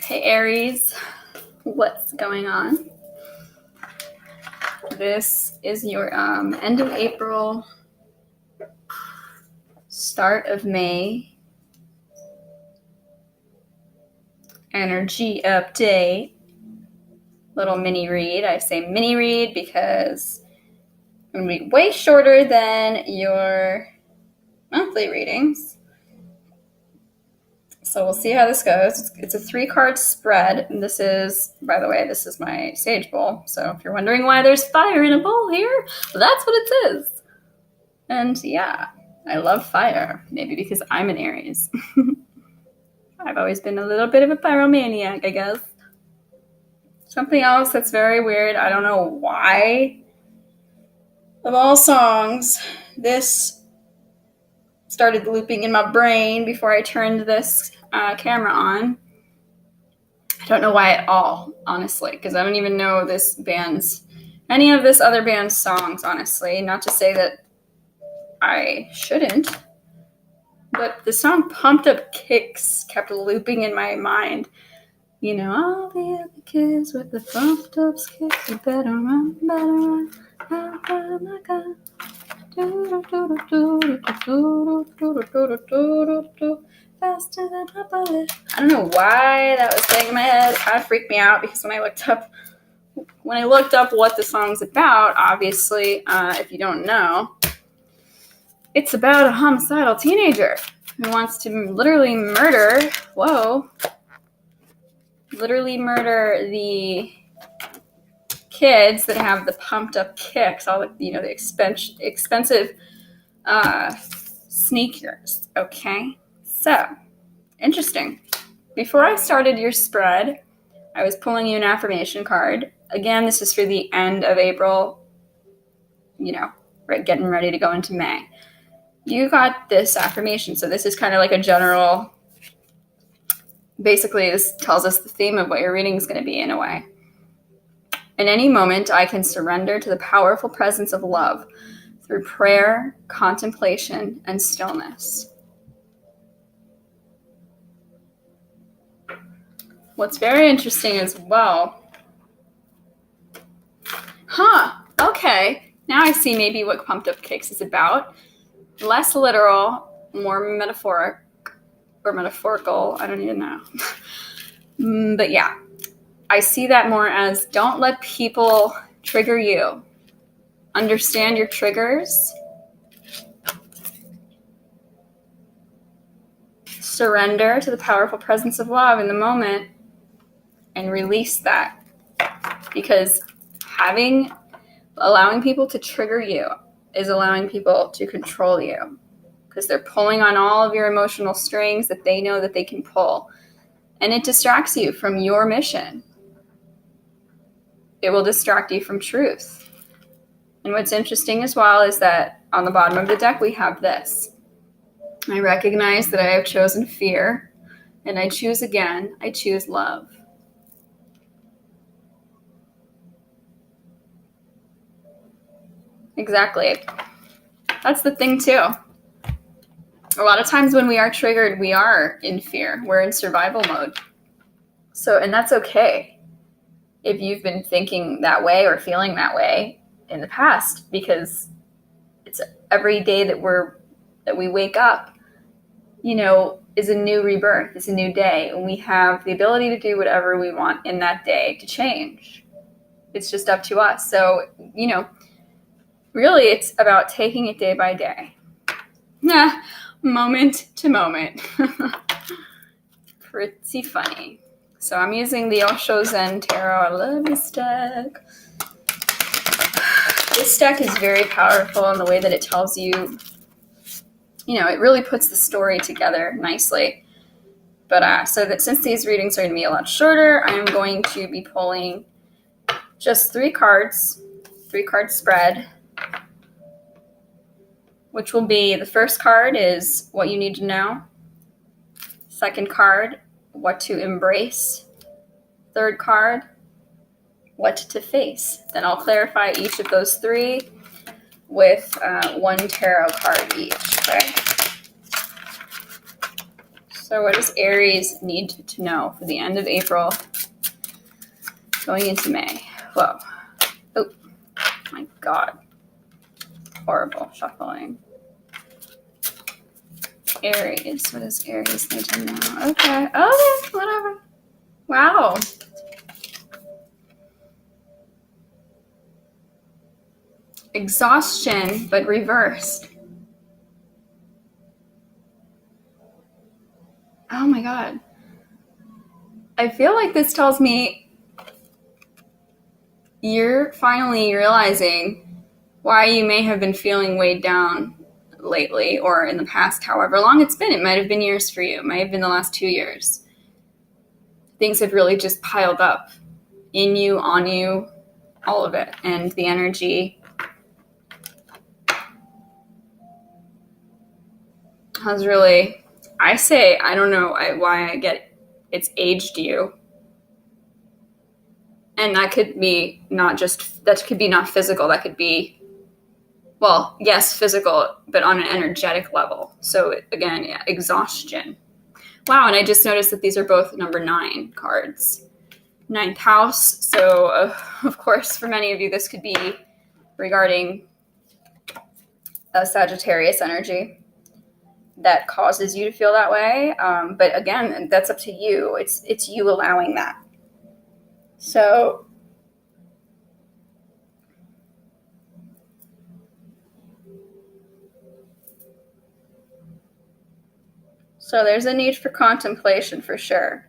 Hey Aries, what's going on? This is your end of April, start of May energy update. Little mini read. I say mini read because I'm going to be way shorter than your monthly readings. So we'll see how this goes. It's a 3-card spread. And this is, by the way, this is my sage bowl. So if you're wondering why there's fire in a bowl here, that's what it is. And yeah, I love fire. Maybe because I'm an Aries. I've always been a little bit of a pyromaniac, I guess. Something else that's very weird, I don't know why, of all songs, this started looping in my brain before I turned this camera on. I don't know why at all, honestly, because I don't even know any of this other band's songs, honestly. Not to say that I shouldn't, but the song Pumped Up Kicks kept looping in my mind. You know, all the other kids with the pumped up kicks, you better run, oh my God. Faster than a bullet. I don't know why that was playing in my head. It kind of freaked me out because when I looked up what the song's about, obviously, if you don't know, it's about a homicidal teenager who wants to literally murder the kids that have the pumped up kicks, all the expensive sneakers. Okay, so interesting. Before I started your spread, I was pulling you an affirmation card. Again, this is for the end of April, getting ready to go into May. You got this affirmation, so this is kind of like a general, basically this tells us the theme of what your reading is going to be in a way. In any moment, I can surrender to the powerful presence of love through prayer, contemplation, and stillness. What's very interesting as well. Okay. Now I see maybe what Pumped Up Kicks is about. Less literal, more metaphorical. I don't even know. But yeah, I see that more as don't let people trigger you. Understand your triggers. Surrender to the powerful presence of love in the moment and release that. Because allowing people to trigger you is allowing people to control you. Because they're pulling on all of your emotional strings that they know that they can pull. And it distracts you from your mission. It will distract you from truth. And what's interesting as well is that on the bottom of the deck we have this. I recognize that I have chosen fear, and I choose again. I choose love. Exactly. That's the thing too. A lot of times when we are triggered, we are in fear. We're in survival mode. And that's okay if you've been thinking that way or feeling that way in the past, because it's every day that we wake up, is a new rebirth. It's a new day. And we have the ability to do whatever we want in that day to change. It's just up to us. So, really it's about taking it day by day. Moment to moment. Pretty funny. So I'm using the Osho Zen Tarot. I love this deck. This deck is very powerful in the way that it tells you, it really puts the story together nicely. But so that since these readings are going to be a lot shorter, I'm going to be pulling just 3 cards, 3-card spread, which will be, the first card is what you need to know. Second card, what to embrace. Third card, what to face. Then I'll clarify each of those 3 with 1 tarot card each. Okay. So what does Aries need to know for the end of April going into May? Whoa. Oh, my God. Horrible shuffling. Aries. What does Aries need to know? Okay. Okay, whatever. Wow. Exhaustion, but reversed. Oh my God. I feel like this tells me you're finally realizing why you may have been feeling weighed down lately or in the past, however long it's been. It might have been years for you. It might have been the last 2 years. Things have really just piled up in you, on you, all of it. And the energy has really, I say, I don't know why I get it's aged you. And that could be not just, that could be not physical, that could be, well, yes, physical, but on an energetic level. So again, yeah, exhaustion. Wow, and I just noticed that these are both number 9 cards. 9th house. So of course, for many of you, this could be regarding a Sagittarius energy that causes you to feel that way. But again, that's up to you. It's you allowing that. So there's a need for contemplation for sure.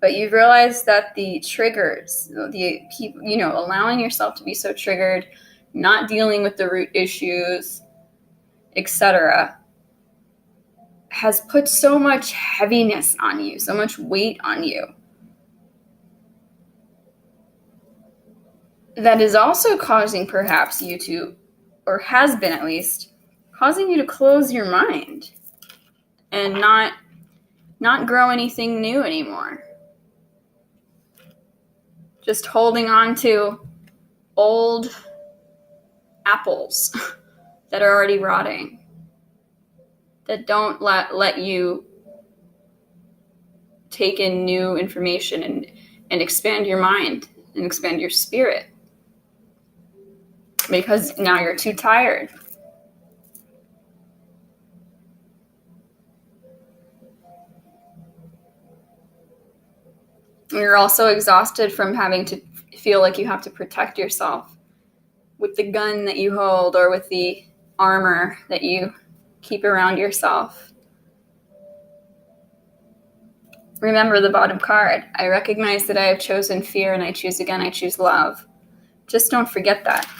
But you've realized that the triggers, allowing yourself to be so triggered, not dealing with the root issues, etc., has put so much heaviness on you, so much weight on you, that is also causing perhaps you to, or has been at least, causing you to close your mind and not grow anything new anymore. Just holding on to old apples that are already rotting, that don't let you take in new information and expand your mind and expand your spirit, because now you're too tired. You're also exhausted from having to feel like you have to protect yourself with the gun that you hold or with the armor that you keep around yourself. Remember the bottom card. I recognize that I have chosen fear and I choose again. I choose love. Just don't forget that.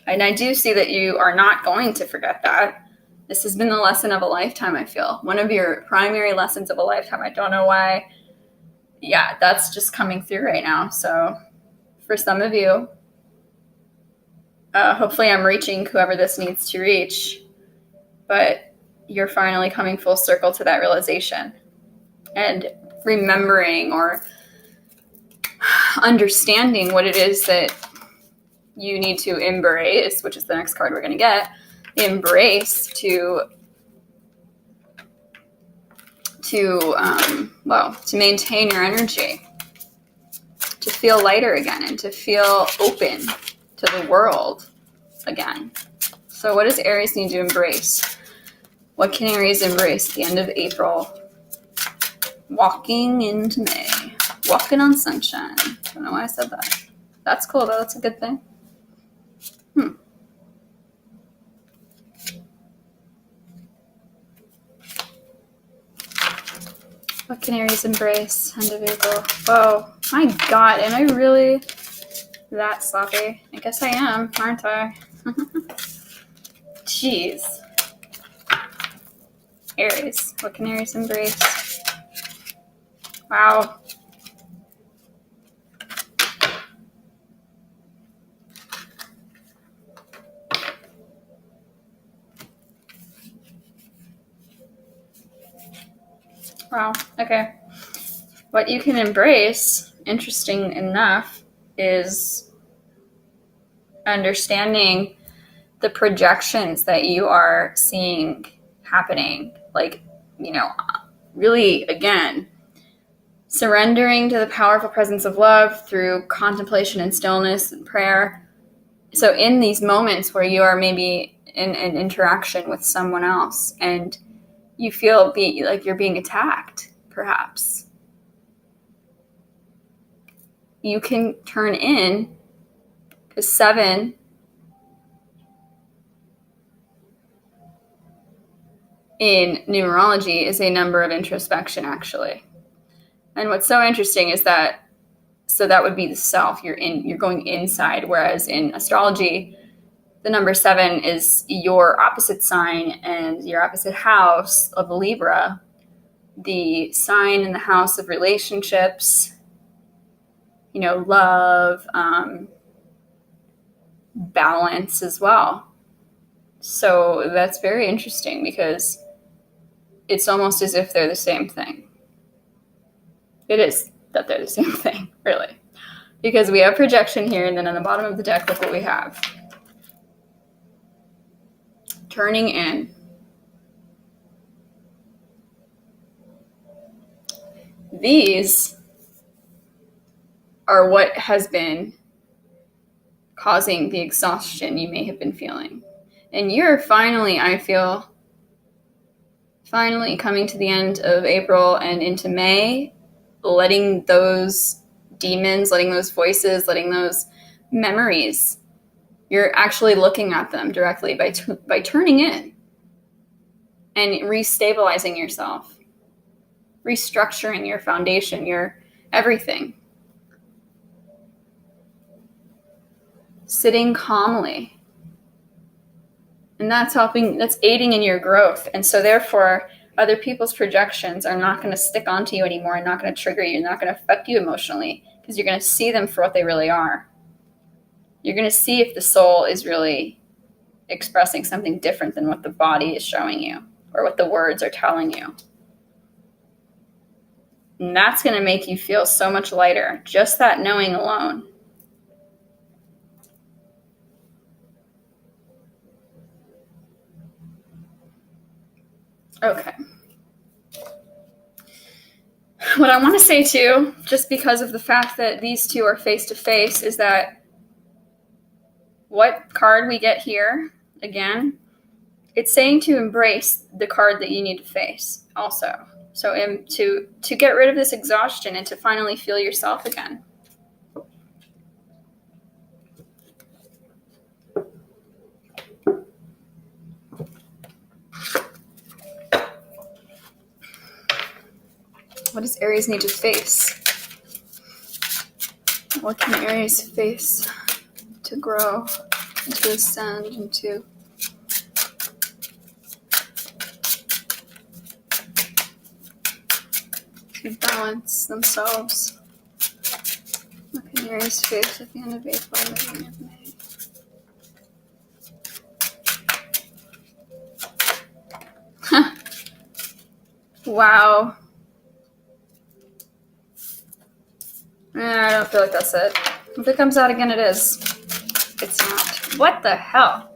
And I do see that you are not going to forget that. This has been the lesson of a lifetime, I feel. One of your primary lessons of a lifetime. I don't know why. Yeah, that's just coming through right now. So for some of you, hopefully I'm reaching whoever this needs to reach. But you're finally coming full circle to that realization and remembering or understanding what it is that you need to embrace, which is the next card we're going to get. Embrace to maintain your energy, to feel lighter again, and to feel open to the world again. So what does Aries need to embrace? What can Aries embrace at the end of April? Walking into May. Walking on sunshine. I don't know why I said that. That's cool, though. That's a good thing. What can Aries embrace? End of April. Whoa. My God. Am I really that sloppy? I guess I am, aren't I? Jeez. Aries. What can Aries embrace? Wow. Wow. Okay. What you can embrace, interesting enough, is understanding the projections that you are seeing happening. Like really, again, surrendering to the powerful presence of love through contemplation and stillness and prayer. So in these moments where you are maybe in an interaction with someone else and you feel like you're being attacked, perhaps, you can turn in, because 7 in numerology is a number of introspection, actually. And what's so interesting is that, so that would be the self. You're going inside, whereas in astrology, the number 7 is your opposite sign and your opposite house of Libra, the sign in the house of relationships, love, balance as well. So that's very interesting because it's almost as if they're the same thing. It is that they're the same thing, really. Because we have projection here, and then on the bottom of the deck, look what we have. Turning in. These are what has been causing the exhaustion you may have been feeling. And you're finally, I feel, coming to the end of April and into May, letting those demons, letting those voices, letting those memories, you're actually looking at them directly by turning in and restabilizing yourself, restructuring your foundation, your everything. Sitting calmly. And that's aiding in your growth. And so therefore, other people's projections are not going to stick onto you anymore and not going to trigger you, not going to affect you emotionally, because you're going to see them for what they really are. You're going to see if the soul is really expressing something different than what the body is showing you or what the words are telling you. And that's going to make you feel so much lighter, just that knowing alone. Okay. What I want to say too, just because of the fact that these two are face to face, is that what card we get here, again, it's saying to embrace the card that you need to face also. So to get rid of this exhaustion and to finally feel yourself again. What does Aries need to face? What can Aries face to grow, and to ascend, and to balance themselves? What can Aries face at the end of April and the beginning of May? Wow. I don't feel like that's it. If it comes out again, it is. It's not. What the hell?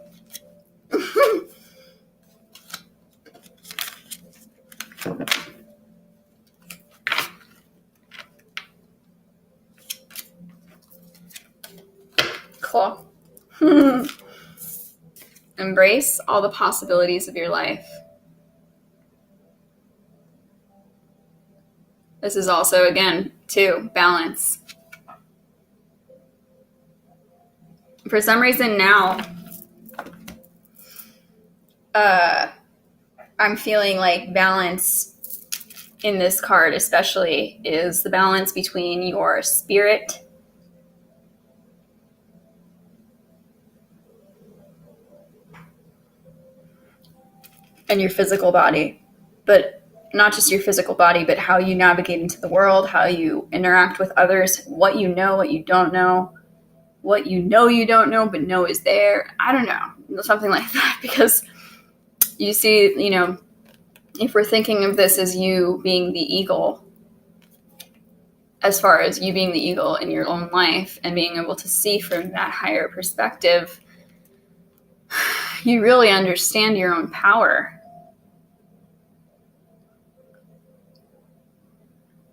Cool. Embrace all the possibilities of your life. This is also, again, too, balance. For some reason now, I'm feeling like balance in this card especially is the balance between your spirit and your physical body. But not just your physical body, but how you navigate into the world, how you interact with others, what you know, what you don't know, what you don't know, but know is there. I don't know, something like that. Because you see, if we're thinking of this as you being the eagle, as far as you being the eagle in your own life and being able to see from that higher perspective, you really understand your own power.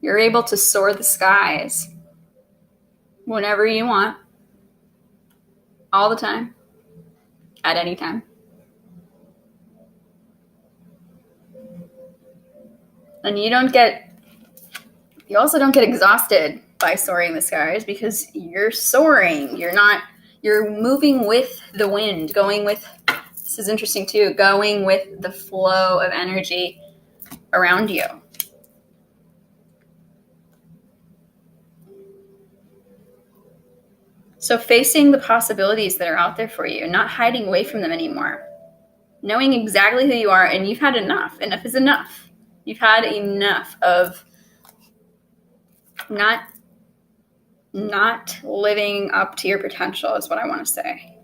You're able to soar the skies whenever you want, all the time, at any time. And you also don't get exhausted by soaring the skies because you're soaring. You're moving with the wind, this is interesting too, going with the flow of energy around you. So facing the possibilities that are out there for you, not hiding away from them anymore, knowing exactly who you are, and you've had enough. Enough is enough. You've had enough of not living up to your potential is what I want to say.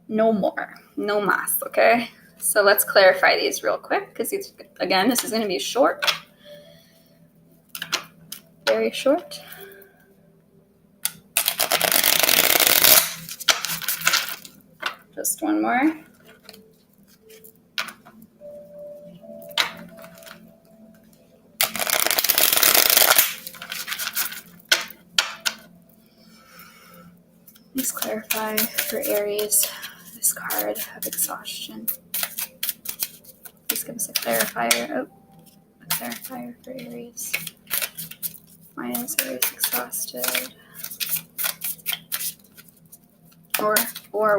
No more. No más, okay? So let's clarify these real quick because, again, this is going to be short. Very short. Just one more. Let's clarify for Aries this card of exhaustion. Please give us a clarifier. A clarifier for Aries. Why is Aries exhausted? Or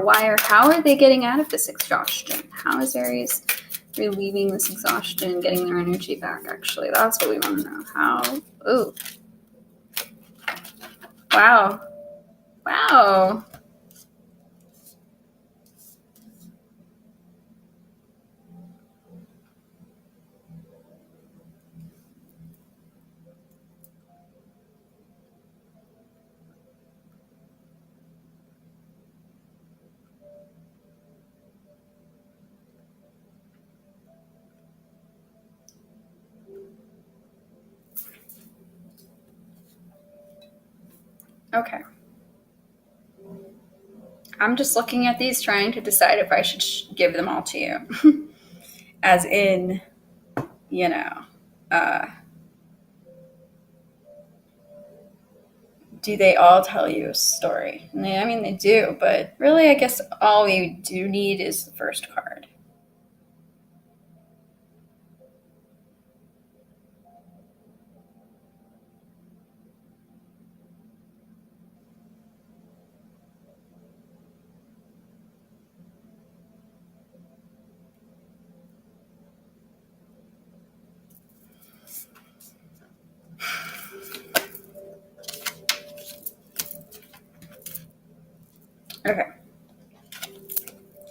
why or how are they getting out of this exhaustion? How is Aries relieving this exhaustion and getting their energy back? Actually, that's what we want to know. How? Ooh. Wow. Wow. Okay. I'm just looking at these trying to decide if I should give them all to you. As in, do they all tell you a story? I mean, they do, but really, I guess all we do need is the first card. Okay.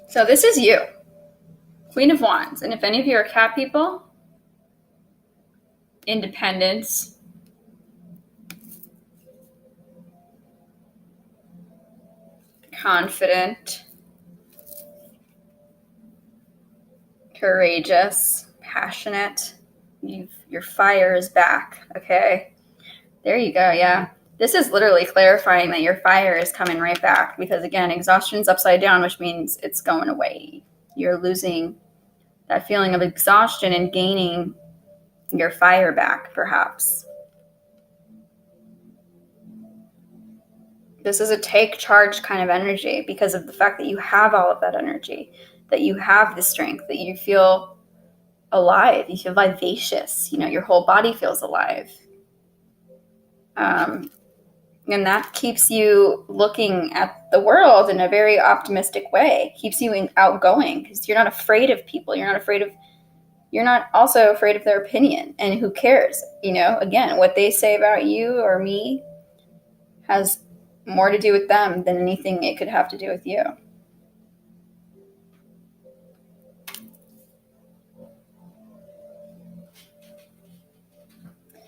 So this is you, Queen of Wands. And if any of you are cat people, independence, confident, courageous, passionate, your fire is back, okay? There you go, yeah. This is literally clarifying that your fire is coming right back because, again, exhaustion's upside down, which means it's going away. You're losing that feeling of exhaustion and gaining your fire back, perhaps. This is a take charge kind of energy because of the fact that you have all of that energy, that you have the strength, that you feel alive, you feel vivacious, your whole body feels alive. And that keeps you looking at the world in a very optimistic way, keeps you outgoing because you're not afraid of people. You're not also afraid of their opinion, and who cares? Again, what they say about you or me has more to do with them than anything it could have to do with you.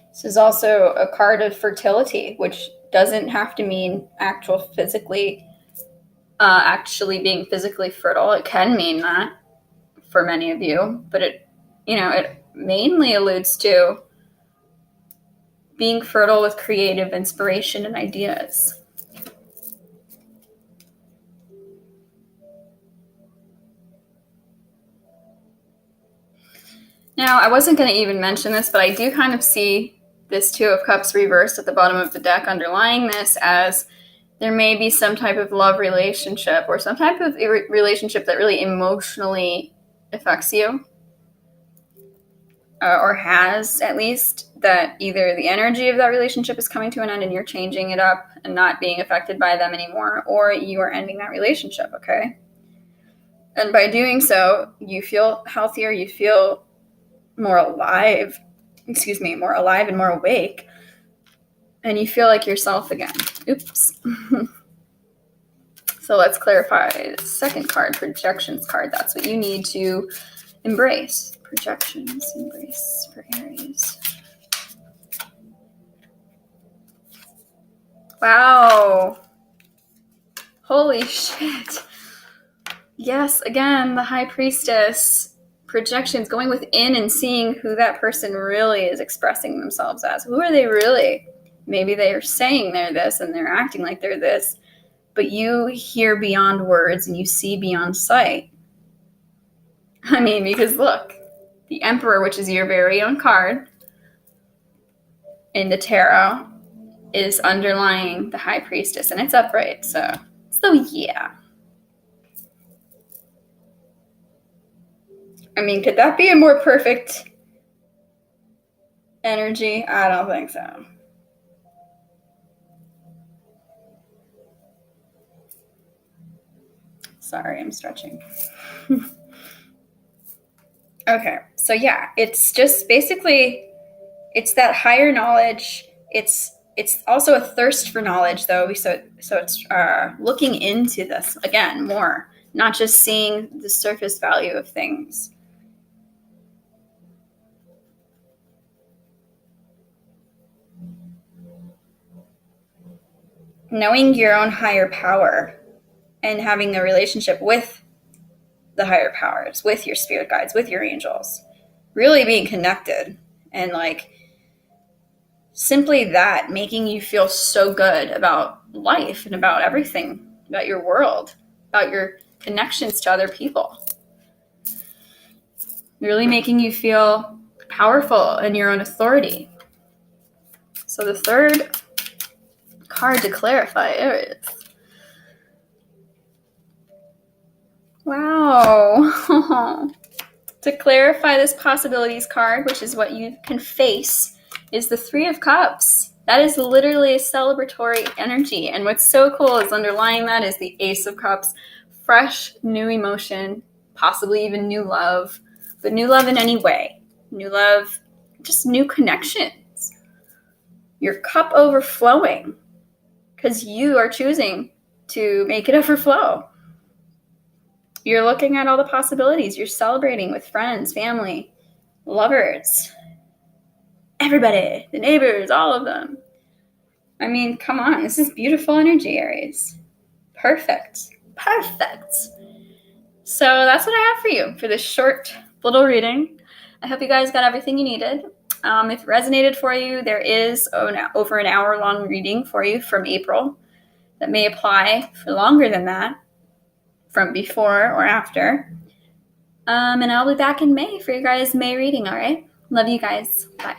This is also a card of fertility, which doesn't have to mean actually being physically fertile. It can mean that for many of you, but it mainly alludes to being fertile with creative inspiration and ideas. Now, I wasn't going to even mention this, but I do kind of see this Two of Cups reversed at the bottom of the deck underlying this as there may be some type of love relationship or some type of relationship that really emotionally affects you, or has at least, that either the energy of that relationship is coming to an end and you're changing it up and not being affected by them anymore, or you are ending that relationship, okay? And by doing so, you feel healthier, you feel more alive, more alive and more awake, and you feel like yourself again. Oops. So let's clarify the second card, projections card. That's what you need to embrace. Projections, embrace for Aries. Wow. Holy shit. Yes, again, the High Priestess. Projections, going within and seeing who that person really is expressing themselves as. Who are they really? Maybe they are saying they're this and they're acting like they're this, but you hear beyond words and you see beyond sight. I mean, because look, the Emperor, which is your very own card in the tarot, is underlying the High Priestess, and it's upright, so yeah. I mean, could that be a more perfect energy? I don't think so. Sorry, I'm stretching. Okay, so yeah, it's just basically, it's that higher knowledge. It's also a thirst for knowledge, though. So it's looking into this again more, not just seeing the surface value of things. Knowing your own higher power and having a relationship with the higher powers, with your spirit guides, with your angels, really being connected, and like simply that making you feel so good about life and about everything, about your world, about your connections to other people, really making you feel powerful in your own authority. So the third card to clarify is, wow. To clarify this possibilities card, which is what you can face, is the Three of Cups. That is literally a celebratory energy. And what's so cool is underlying that is the Ace of Cups. Fresh, new emotion, possibly even new love, but new love in any way. New love, just new connections. Your cup overflowing because you are choosing to make it overflow. You're looking at all the possibilities. You're celebrating with friends, family, lovers, everybody, the neighbors, all of them. I mean, come on. This is beautiful energy, Aries. Perfect. So that's what I have for you for this short little reading. I hope you guys got everything you needed. If it resonated for you, there is over an hour-long reading for you from April that may apply for longer than that, from before or after. And I'll be back in May for you guys' May reading, all right? Love you guys. Bye.